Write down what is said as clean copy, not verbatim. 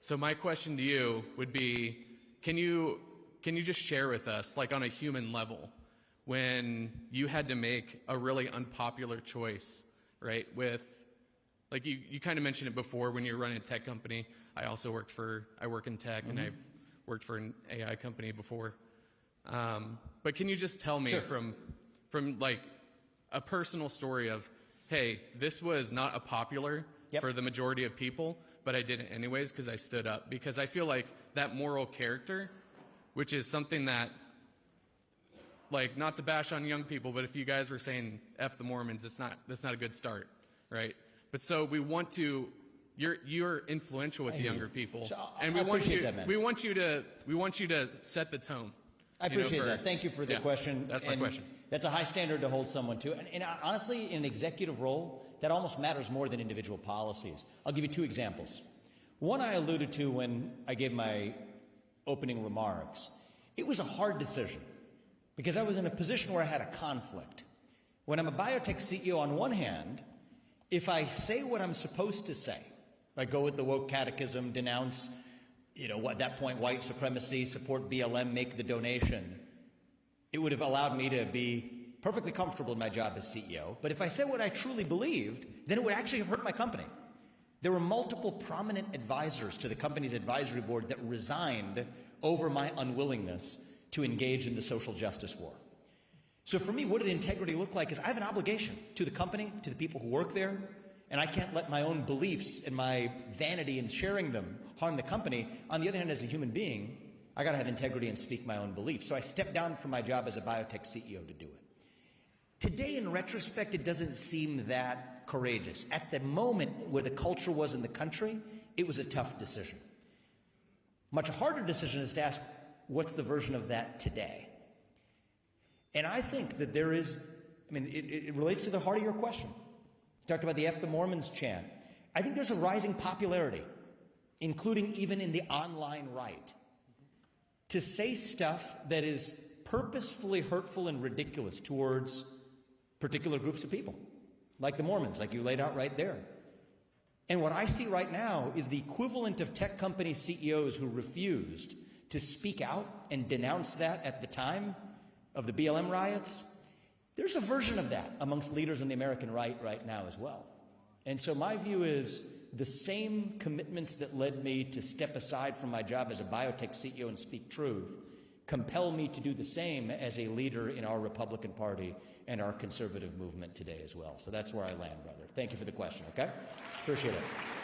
So my question to you would be, can you just share with us, like on a human level, when you had to make a really unpopular choice, right? With, like you kind of mentioned it before when you're running a tech company. I work in tech, and I've worked for an AI company before. But can you just tell me from like a personal story of, hey, this was not a popular for the majority of people, but I did it anyways because I stood up. Because I feel like that moral character, which is something that, like, not to bash on young people, but if you guys were saying F the Mormons, that's not a good start, right? But so we want to, you're influential with the younger people, so and we want you to set the tone. I appreciate that. Thank you for the question. That's my question. That's a high standard to hold someone to. And honestly, in an executive role, that almost matters more than individual policies. I'll give you two examples. One I alluded to when I gave my opening remarks. It was a hard decision because I was in a position where I had a conflict. When I'm a biotech CEO, on one hand, if I say what I'm supposed to say, I go with the woke catechism, denounce, at that point, white supremacy, support BLM, make the donation, it would have allowed me to be perfectly comfortable in my job as CEO. But if I said what I truly believed, then it would actually have hurt my company. There were multiple prominent advisors to the company's advisory board that resigned over my unwillingness to engage in the social justice war. So for me, what did integrity look like is I have an obligation to the company, to the people who work there, and I can't let my own beliefs and my vanity in sharing them harm the company. On the other hand, as a human being, I got to have integrity and speak my own beliefs. So I stepped down from my job as a biotech CEO to do it. Today, in retrospect, it doesn't seem that courageous. At the moment where the culture was in the country, it was a tough decision. Much harder decision is to ask, what's the version of that today? And I think that there is, it relates to the heart of your question. You talked about the F the Mormons chant. I think there's a rising popularity, including even in the online right, to say stuff that is purposefully hurtful and ridiculous towards particular groups of people, like the Mormons, like you laid out right there. And what I see right now is the equivalent of tech company CEOs who refused to speak out and denounce that at the time of the BLM riots. There's a version of that amongst leaders in the American right now as well. And so my view is the same commitments that led me to step aside from my job as a biotech CEO and speak truth compel me to do the same as a leader in our Republican Party and our conservative movement today as well. So that's where I land, brother. Thank you for the question, okay? Appreciate it.